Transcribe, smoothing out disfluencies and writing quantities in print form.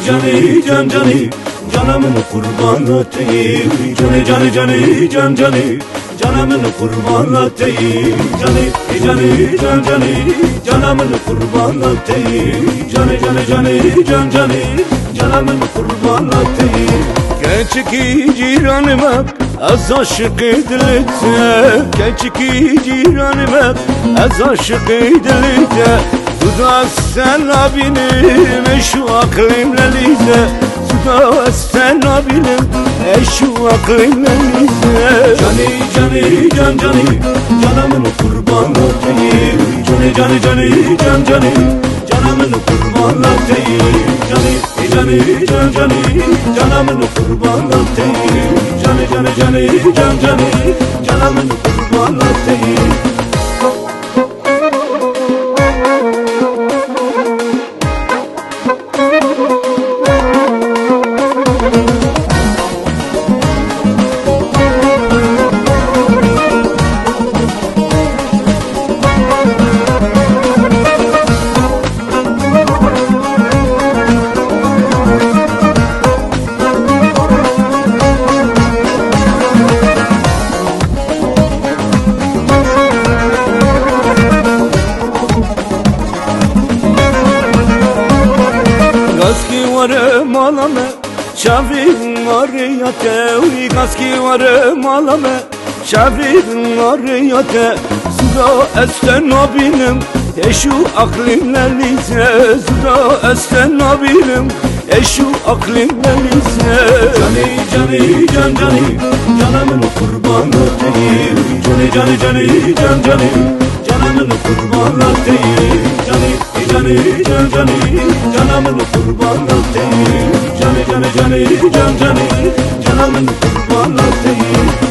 Cani can cani canımın kurban ettiğim Cani cani cani can cani canımın kurban ettiğim Cani can cani canımın kurban ettiğim Cani can cani canımın kurban ettiğim Keçiki ciranıma az aşık edilite Keçiki ciranıma az aşık edilite Suda sen abinim eşu aklimle lize Suda sen abinim eşu aklimle lize Cani can cani canımın kurban ettiğim Cani can cani canımın kurban ettiğim Cani can cani canımın kurban ettiğim Cani can cani canımın kurban ettiğim Malame şavin ariyate Gaski var malame şavin ariyate Suda esten abinim eşu aklimle lize Suda esten abinim eşu aklimle lize Cani can canımın kurban ettiğim Cani can canımın kurban ettiğim Cani can canımın kurban ettiğim Cani can canımın kurban ettiğim